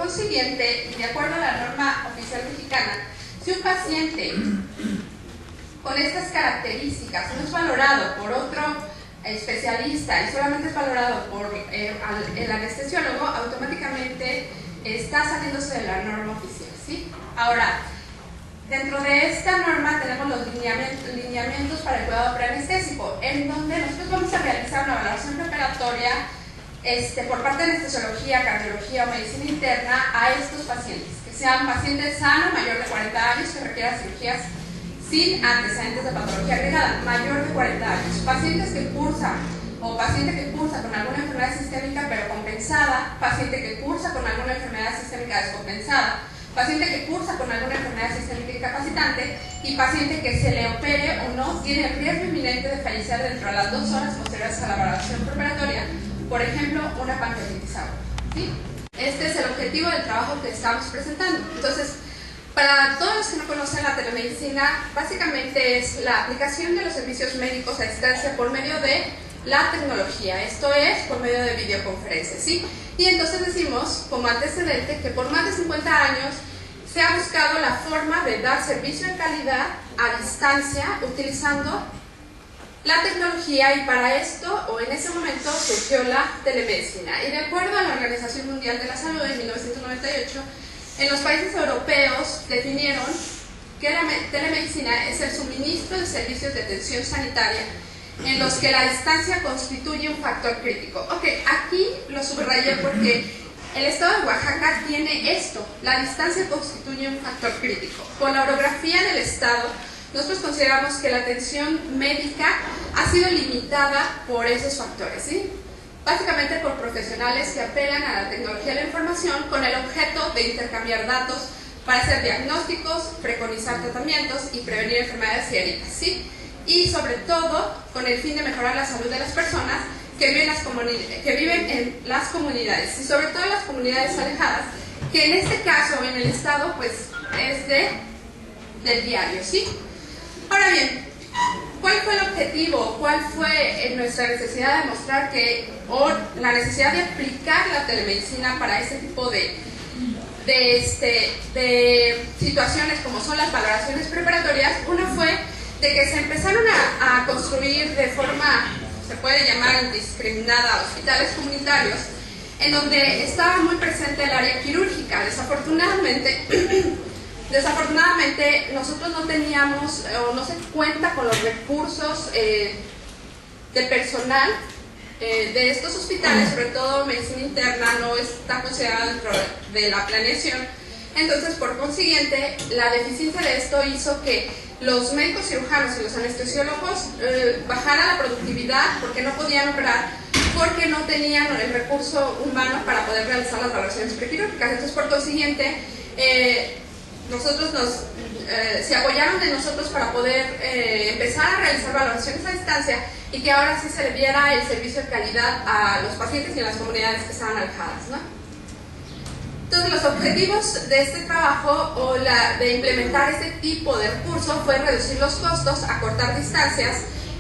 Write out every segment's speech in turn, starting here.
consiguiente, y de acuerdo a la norma oficial mexicana, si un paciente con estas características no es valorado por otro especialista y solamente es valorado por el anestesiólogo, automáticamente está saliéndose de la norma oficial, ¿sí? Ahora, dentro de esta norma tenemos los lineamientos para el cuidado preanestésico, en donde nosotros vamos a realizar una valoración preparatoria por parte de anestesiología, cardiología o medicina interna a estos pacientes, que sean pacientes sanos, mayor de 40 años, que requieran cirugías sin antecedentes de patología agregada, mayor de 40 años, pacientes que cursan o paciente que cursa con alguna enfermedad sistémica pero compensada, paciente que cursa con alguna enfermedad sistémica descompensada, paciente que cursa con alguna enfermedad sistémica incapacitante y paciente que se le opere o no tiene riesgo inminente de fallecer dentro de las 2 horas posteriores a la valoración preparatoria, por ejemplo, una pancreatitis aguda, ¿sí? Este es el objetivo del trabajo que estamos presentando. Entonces, para todos los que no conocen la telemedicina, básicamente es la aplicación de los servicios médicos a distancia por medio de la tecnología, esto es, por medio de videoconferencias, ¿sí? Y entonces decimos, como antecedente, que por más de 50 años se ha buscado la forma de dar servicio de calidad a distancia utilizando la tecnología, y para esto, o en ese momento, surgió la telemedicina. Y de acuerdo a la Organización Mundial de la Salud en 1998, en los países europeos definieron que la telemedicina es el suministro de servicios de atención sanitaria en los que la distancia constituye un factor crítico. Ok, aquí lo subrayé porque el estado de Oaxaca tiene esto, la distancia constituye un factor crítico. Por la orografía del estado, nosotros consideramos que la atención médica ha sido limitada por esos factores, ¿sí? Básicamente por profesionales que apelan a la tecnología de la información con el objeto de intercambiar datos para hacer diagnósticos, preconizar tratamientos y prevenir enfermedades y heridas, ¿sí? Y sobre todo con el fin de mejorar la salud de las personas que viven en las comunidades, y sobre todo en las comunidades alejadas, que en este caso, en el estado, pues es del diario, ¿sí? Ahora bien, ¿cuál fue el objetivo? ¿Cuál fue nuestra necesidad de mostrar o la necesidad de aplicar la telemedicina para este tipo de situaciones como son las valoraciones preparatorias? Una fue de que se empezaron a construir de forma, se puede llamar indiscriminada, hospitales comunitarios, en donde estaba muy presente el área quirúrgica. Desafortunadamente nosotros no teníamos o no se cuenta con los recursos de personal de estos hospitales, sobre todo medicina interna no está considerada dentro de la planeación. Entonces, por consiguiente, la deficiencia de esto hizo que los médicos cirujanos y los anestesiólogos bajaran la productividad porque no podían operar, porque no tenían el recurso humano para poder realizar las valoraciones prequirúrgicas. Entonces, por consiguiente, se apoyaron de nosotros para poder empezar a realizar valoraciones a distancia y que ahora sí se le diera el servicio de calidad a los pacientes y a las comunidades que estaban alejadas, ¿no? Entonces, los objetivos de este trabajo o de implementar este tipo de recurso fue reducir los costos, acortar distancias,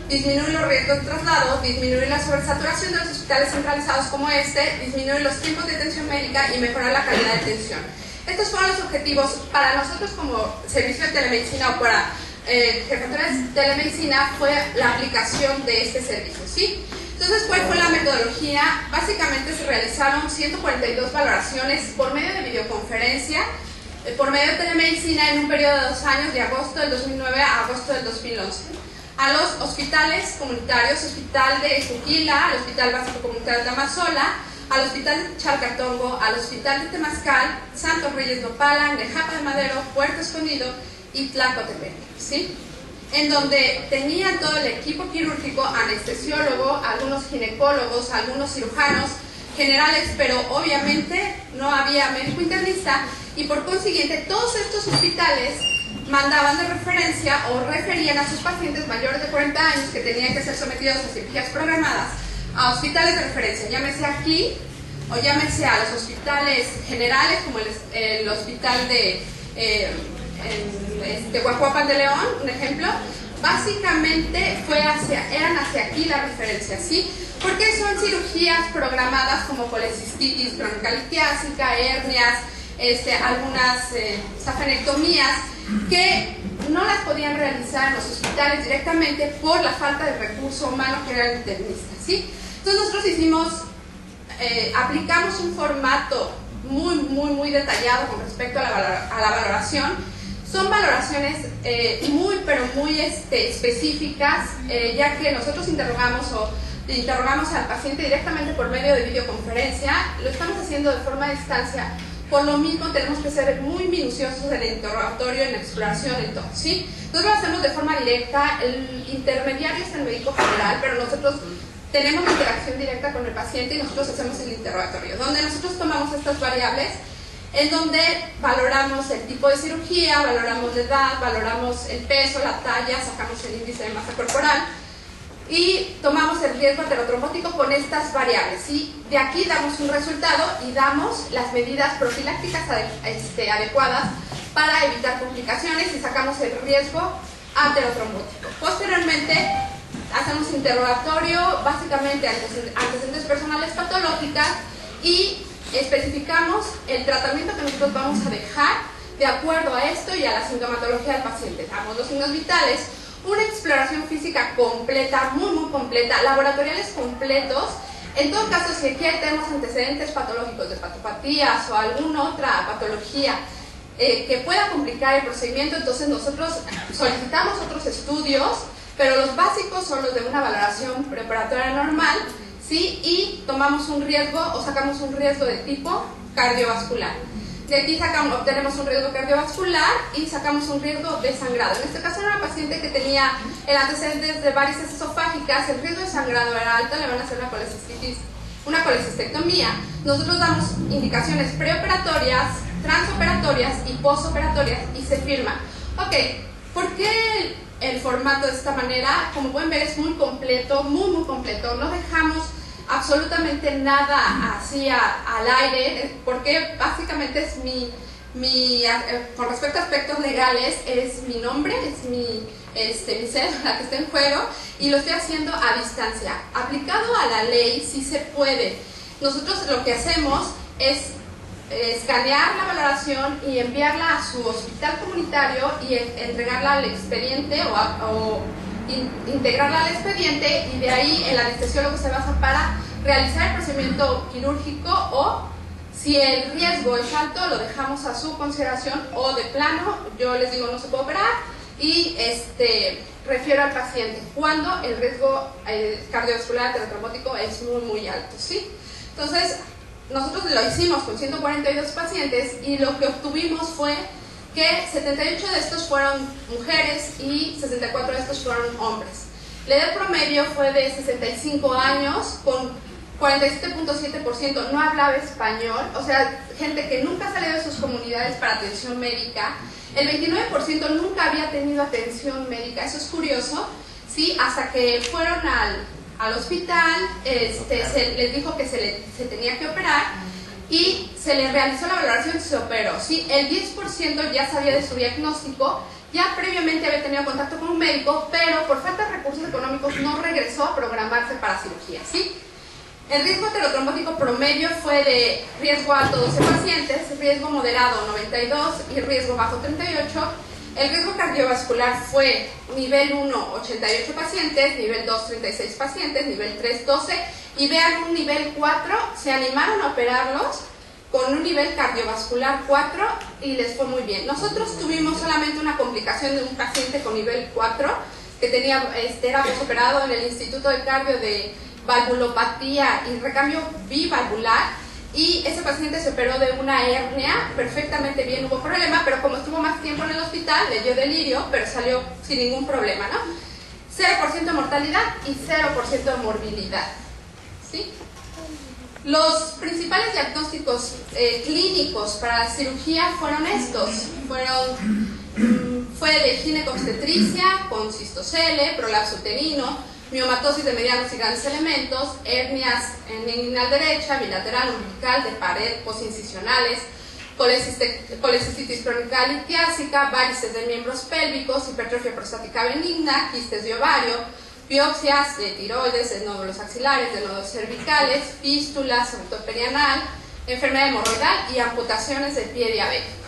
disminuir los riesgos de traslado, disminuir la sobresaturación de los hospitales centralizados como disminuir los tiempos de atención médica y mejorar la calidad de atención. Estos fueron los objetivos para nosotros como servicio de telemedicina o para Jefatura de Telemedicina, fue la aplicación de este servicio, ¿sí? Entonces, ¿cuál fue la metodología? Básicamente se realizaron 142 valoraciones por medio de videoconferencia, por medio de telemedicina en un periodo de 2 años, de agosto del 2009 a agosto del 2011. A los hospitales comunitarios, Hospital de Juquila, al Hospital Básico Comunitario de Amazola, al Hospital de Chalcatongo, al Hospital de Temazcal, Santos Reyes Nopala, Nejapa de Madero, Puerto Escondido y Tlacotepec, ¿sí? En donde tenía todo el equipo quirúrgico, anestesiólogo, algunos ginecólogos, algunos cirujanos generales, pero obviamente no había médico internista, y por consiguiente todos estos hospitales mandaban de referencia o referían a sus pacientes mayores de 40 años que tenían que ser sometidos a cirugías programadas a hospitales de referencia, llámese aquí o llámese a los hospitales generales como el hospital de Huajuapan de León, un ejemplo. Básicamente eran hacia aquí la referencia, ¿sí? Porque son cirugías programadas como colecistitis crónica litiásica, hernias, algunas safenectomías que no las podían realizar en los hospitales directamente por la falta de recurso humano que era el internista, ¿sí? Entonces nosotros aplicamos un formato muy detallado con respecto a la valoración. Son valoraciones muy específicas, ya que nosotros interrogamos al paciente directamente por medio de videoconferencia. Lo estamos haciendo de forma a distancia. Por lo mismo tenemos que ser muy minuciosos en el interrogatorio, en la exploración y todo, ¿sí? Entonces lo hacemos de forma directa. El intermediario es el médico general, pero nosotros tenemos interacción directa con el paciente y nosotros hacemos el interrogatorio, donde nosotros tomamos estas variables, en donde valoramos el tipo de cirugía, valoramos la edad, valoramos el peso, la talla, sacamos el índice de masa corporal y tomamos el riesgo aterotrombótico con estas variables, ¿sí? De aquí damos un resultado y damos las medidas profilácticas adecuadas para evitar complicaciones y sacamos el riesgo aterotrombótico. Posteriormente hacemos interrogatorio, básicamente antecedentes personales patológicas, y especificamos el tratamiento que nosotros vamos a dejar de acuerdo a esto y a la sintomatología del paciente. Damos los signos vitales, una exploración física completa, muy completa, laboratoriales completos. En todo caso, si aquí tenemos antecedentes patológicos de patopatías o alguna otra patología que pueda complicar el procedimiento, entonces nosotros solicitamos otros estudios, pero los básicos son los de una valoración preparatoria normal, ¿sí? Y tomamos un riesgo o sacamos un riesgo de tipo cardiovascular. De aquí obtenemos un riesgo cardiovascular y sacamos un riesgo de sangrado. En este caso era una paciente que tenía el antecedente de varices esofágicas, el riesgo de sangrado era alto, le van a hacer una colecistectomía. Nosotros damos indicaciones preoperatorias, transoperatorias y posoperatorias y se firma. Ok, ¿por qué el formato de esta manera? Como pueden ver, es muy completo, muy completo. No dejamos absolutamente nada así al aire, porque básicamente es con respecto a aspectos legales, es mi nombre, es mi cédula que está en juego, y lo estoy haciendo a distancia. Aplicado a la ley, sí se puede. Nosotros lo que hacemos es escanear la valoración y enviarla a su hospital comunitario y entregarla al expediente o integrarla al expediente, y de ahí el anestesiólogo se basa para realizar el procedimiento quirúrgico, o si el riesgo es alto lo dejamos a su consideración, o de plano yo les digo no se puede operar y refiero al paciente cuando el riesgo cardiovascular aterotrombótico es muy alto, ¿sí? Entonces nosotros lo hicimos con 142 pacientes y lo que obtuvimos fue que 78 de estos fueron mujeres y 64 de estos fueron hombres. La edad promedio fue de 65 años, con 47.7% no hablaba español, o sea, gente que nunca ha salido de sus comunidades para atención médica. El 29% nunca había tenido atención médica, eso es curioso, ¿sí? Hasta que fueron al hospital, se les dijo que se tenía que operar y se le realizó la valoración y se operó, ¿sí? El 10% ya sabía de su diagnóstico, ya previamente había tenido contacto con un médico, pero por falta de recursos económicos no regresó a programarse para cirugía, ¿sí? El riesgo aterotrombótico promedio fue de riesgo alto 12 pacientes, riesgo moderado 92 y riesgo bajo 38. El riesgo cardiovascular fue nivel 1, 88 pacientes, nivel 2, 36 pacientes, nivel 3, 12, y vean un nivel 4, se animaron a operarlos con un nivel cardiovascular 4 y les fue muy bien. Nosotros tuvimos solamente una complicación de un paciente con nivel 4 que era posoperado en el Instituto de Cardio de valvulopatía y recambio bivalvular, y ese paciente se operó de una hernia perfectamente bien, hubo problema, pero como estuvo más tiempo en el hospital le dio delirio, pero salió sin ningún problema, ¿no? 0% de mortalidad y 0% de morbilidad, ¿sí? Los principales diagnósticos clínicos para la cirugía fueron estos, fue de ginecobstetricia con cistocele, prolapso uterino, miomatosis de medianos y grandes elementos, hernias en inguinal derecha, bilateral, umbilical, de pared, posincisionales, colecistitis crónica litiásica, varices de miembros pélvicos, hipertrofia prostática benigna, quistes de ovario, biopsias de tiroides, de nódulos axilares, de nódulos cervicales, fístulas, recto perianal, enfermedad hemorroidal y amputaciones del pie diabético.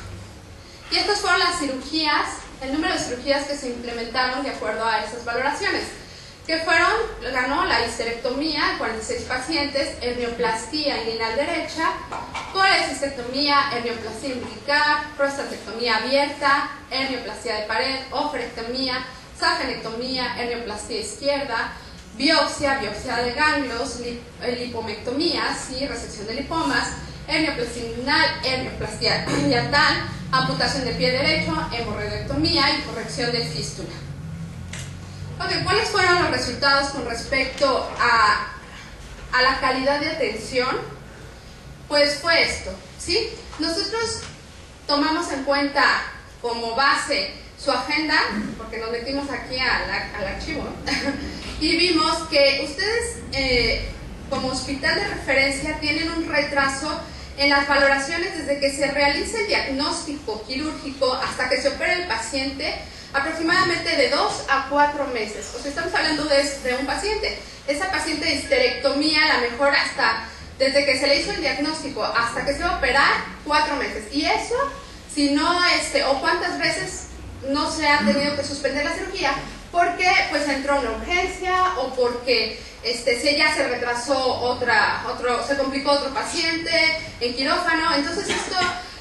Y estas fueron las cirugías, el número de cirugías que se implementaron de acuerdo a esas valoraciones, que ganó la histerectomía, 46 pacientes, hernioplastia inguinal derecha, colecistectomía, hernioplastia umbilical, prostatectomía abierta, hernioplastia de pared, oferectomía, safenectomía, hernioplastia izquierda, biopsia de ganglios, lipomectomía, ¿sí? Resección de lipomas, hernioplastia inguinal, hernioplastia hiatal, amputación del pie derecho, hemorroidectomía y corrección de fístula. Ok, ¿cuáles fueron los resultados con respecto a la calidad de atención? Pues fue esto, ¿sí? Nosotros tomamos en cuenta como base su agenda, porque nos metimos aquí al archivo, y vimos que ustedes como hospital de referencia tienen un retraso en las valoraciones desde que se realiza el diagnóstico quirúrgico hasta que se opera el paciente, aproximadamente de 2 a 4 meses. O sea, estamos hablando de un paciente. Esa paciente de histerectomía, a lo mejor hasta desde que se le hizo el diagnóstico hasta que se va a operar, 4 meses. Y eso, si no, o cuántas veces no se ha tenido que suspender la cirugía, porque pues entró una urgencia o porque ya se retrasó se complicó otro paciente en quirófano. Entonces esto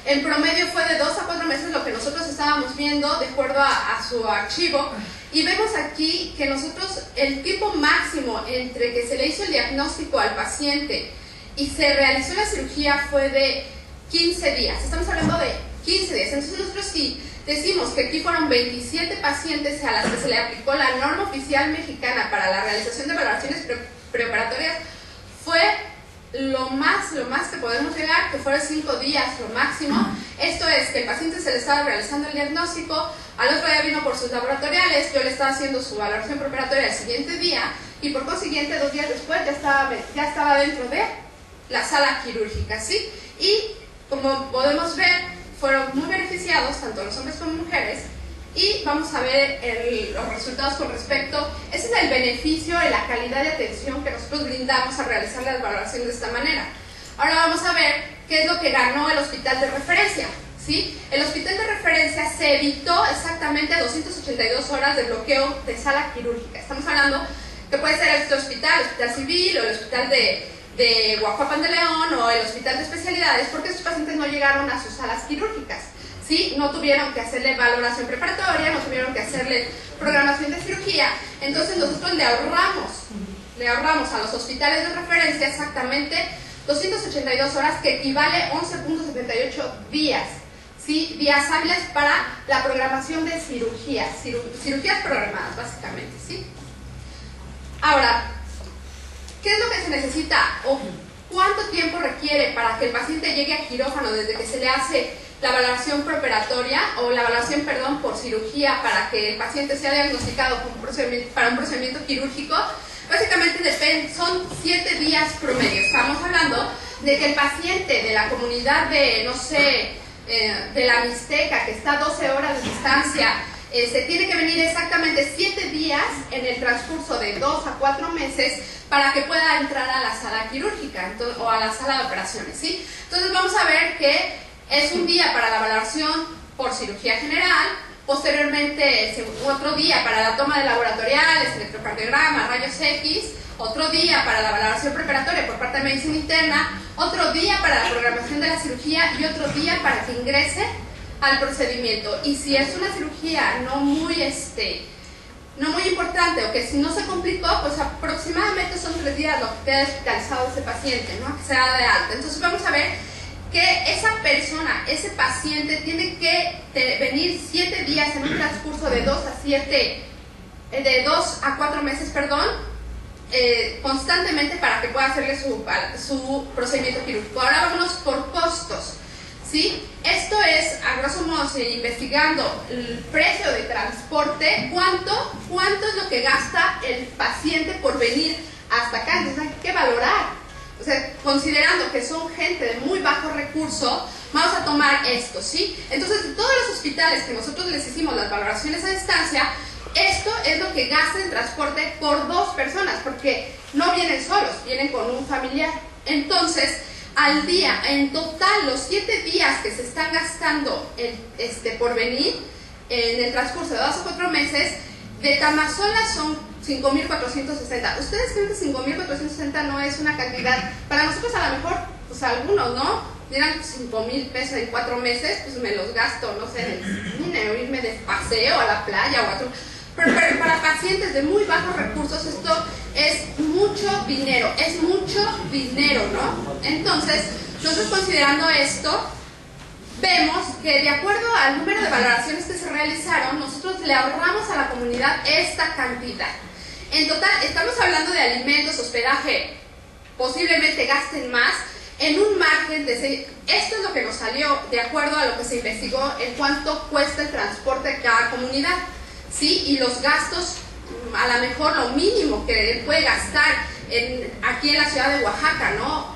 en promedio fue de 2 a 4 meses lo que nosotros estábamos viendo de acuerdo a su archivo. Y vemos aquí que nosotros el tiempo máximo entre que se le hizo el diagnóstico al paciente y se realizó la cirugía fue de 15 días. Estamos hablando de 15 días. Entonces nosotros sí decimos que aquí fueron 27 pacientes a las que se le aplicó la norma oficial mexicana para la realización de valoraciones preoperatorias, fue lo más que podemos llegar, que fueron 5 días lo máximo. Esto es que el paciente se le estaba realizando el diagnóstico, al otro día vino por sus laboratoriales, yo le estaba haciendo su valoración preoperatoria el siguiente día y por consiguiente 2 días después ya estaba dentro de la sala quirúrgica, ¿sí? Y como podemos ver, fueron muy beneficiados tanto los hombres como mujeres. Y vamos a ver los resultados con respecto. Ese es el beneficio de la calidad de atención que nosotros brindamos al realizar las valoraciones de esta manera. Ahora vamos a ver qué es lo que ganó el hospital de referencia, ¿sí? El hospital de referencia se evitó exactamente 282 horas de bloqueo de sala quirúrgica. Estamos hablando que puede ser este hospital, el hospital civil o el hospital de Guajuapan de León o el hospital de especialidades, porque esos pacientes no llegaron a sus salas quirúrgicas, ¿sí? No tuvieron que hacerle valoración preparatoria, no tuvieron que hacerle programación de cirugía. Entonces nosotros le ahorramos a los hospitales de referencia exactamente 282 horas, que equivale a 11.78 días, ¿sí? Días hábiles para la programación de cirugías programadas básicamente, ¿sí? Ahora, ¿qué es lo que se necesita o cuánto tiempo requiere para que el paciente llegue a quirófano desde que se le hace la valoración preoperatoria o la valoración, perdón, por cirugía para que el paciente sea diagnosticado para un procedimiento quirúrgico? Básicamente son 7 días promedio. Estamos hablando de que el paciente de la comunidad de, no sé, de la Mixteca, que está a 12 horas de distancia, se tiene que venir exactamente 7 días en el transcurso de 2 a 4 meses para que pueda entrar a la sala quirúrgica o a la sala de operaciones, ¿sí? Entonces vamos a ver que es un día para la valoración por cirugía general, posteriormente otro día para la toma de laboratoriales, electrocardiograma, rayos X, otro día para la valoración preparatoria por parte de medicina interna, otro día para la programación de la cirugía y otro día para que ingrese al procedimiento. Y si es una cirugía no muy importante o que si no se complicó, pues aproximadamente son 3 días lo que queda hospitalizado ese paciente, ¿no? Que se da de alta. Entonces vamos a ver que esa persona, ese paciente tiene que venir 7 días en un transcurso de 2 a 4 meses, constantemente para que pueda hacerle su procedimiento quirúrgico. Ahora vámonos por costos, ¿sí? Esto es, a grosso modo, investigando el precio de transporte, cuánto es lo que gasta el paciente por venir hasta acá. Entonces hay que valorar. O sea, considerando que son gente de muy bajo recurso, vamos a tomar esto, ¿sí? Entonces, de todos los hospitales que nosotros les hicimos las valoraciones a distancia, esto es lo que gasta en transporte por 2 personas, porque no vienen solos, vienen con un familiar. Entonces, al día, en total, los 7 días que se están gastando por venir en el transcurso de 2 o 4 meses, de Tamazola son 5.460. ¿Ustedes creen que 5.460 no es una cantidad? Para nosotros a lo mejor, pues algunos, ¿no? Dirán 5,000 pesos en 4 meses, pues me los gasto, no sé, en el cine, o irme de paseo a la playa o a otro. Pero para pacientes de muy bajos recursos esto es mucho dinero, ¿no? Entonces, nosotros considerando esto, vemos que de acuerdo al número de valoraciones que se realizaron, nosotros le ahorramos a la comunidad esta cantidad. En total, estamos hablando de alimentos, hospedaje, posiblemente gasten más, en un margen de... Esto es lo que nos salió de acuerdo a lo que se investigó en cuánto cuesta el transporte de cada comunidad, ¿sí? Y los gastos, a lo mejor lo mínimo que puede gastar aquí en la ciudad de Oaxaca, ¿no?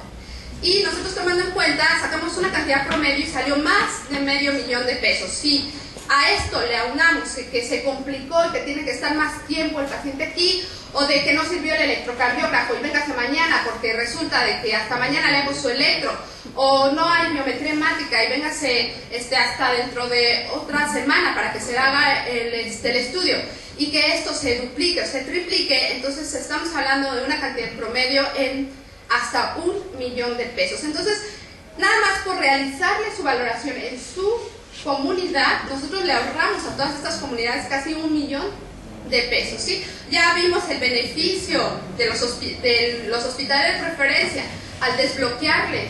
Y nosotros tomando en cuenta, sacamos una cantidad promedio y salió más de $500,000 de pesos. Si a esto le aunamos que se complicó y que tiene que estar más tiempo el paciente aquí, o de que no sirvió el electrocardiógrafo y véngase mañana porque resulta de que hasta mañana le hago su electro, o no hay biometría hemática y véngase hasta dentro de otra semana para que se haga el estudio, y que esto se duplique o se triplique, entonces estamos hablando de una cantidad promedio en hasta $1,000,000 de pesos. Entonces, nada más por realizarle su valoración en su comunidad, nosotros le ahorramos a todas estas comunidades casi $1,000,000 de pesos, ¿sí? Ya vimos el beneficio de los hospitales de referencia al desbloquearle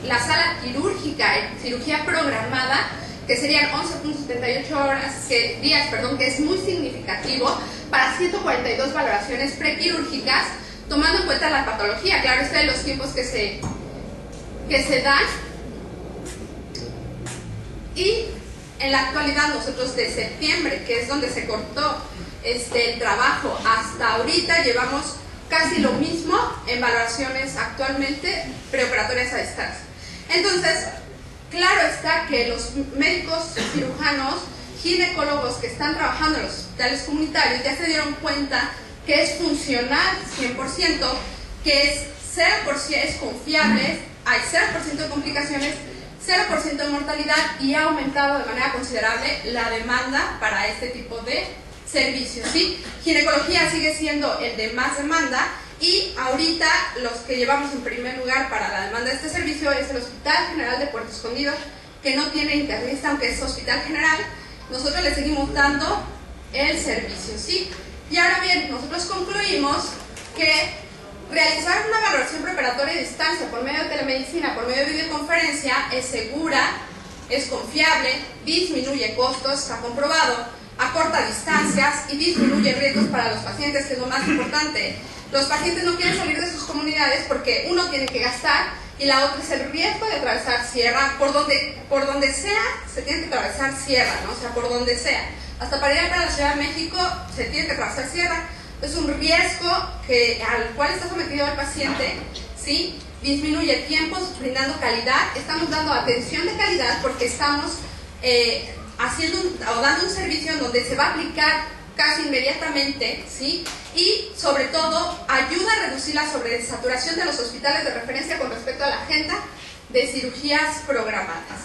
la sala quirúrgica en cirugía programada, que serían 11.78 días, que es muy significativo para 142 valoraciones prequirúrgicas, tomando en cuenta la patología, claro, está en los tiempos que se dan. Y en la actualidad nosotros de septiembre, que es donde se cortó el trabajo, hasta ahorita llevamos casi lo mismo en valoraciones actualmente preoperatorias a distancia. Entonces, claro está que los médicos cirujanos, ginecólogos que están trabajando en los hospitales comunitarios ya se dieron cuenta que es funcional 100%, que es 0%, es confiable, hay 0% de complicaciones, 0% de mortalidad, y ha aumentado de manera considerable la demanda para este tipo de servicios, ¿sí? Ginecología sigue siendo el de más demanda, y ahorita los que llevamos en primer lugar para la demanda de este servicio es el Hospital General de Puerto Escondido, que no tiene internista, aunque es hospital general. Nosotros le seguimos dando el servicio, ¿sí? Y ahora bien, nosotros concluimos que realizar una valoración preparatoria a distancia por medio de telemedicina, por medio de videoconferencia, es segura, es confiable, disminuye costos, está comprobado, acorta distancias y disminuye riesgos para los pacientes, que es lo más importante. Los pacientes no quieren salir de sus comunidades porque uno tiene que gastar y la otra es el riesgo de atravesar sierra, por donde sea se tiene que atravesar sierra, ¿no? O sea, por donde sea. Hasta para ir a la Ciudad de México se tiene que atravesar sierra. Es un riesgo al cual está sometido el paciente, ¿sí? Disminuye tiempos, brindando calidad. Estamos dando atención de calidad porque estamos dando un servicio en donde se va a aplicar casi inmediatamente, ¿sí? Y sobre todo ayuda a reducir la sobresaturación de los hospitales de referencia con respecto a la agenda de cirugías programadas.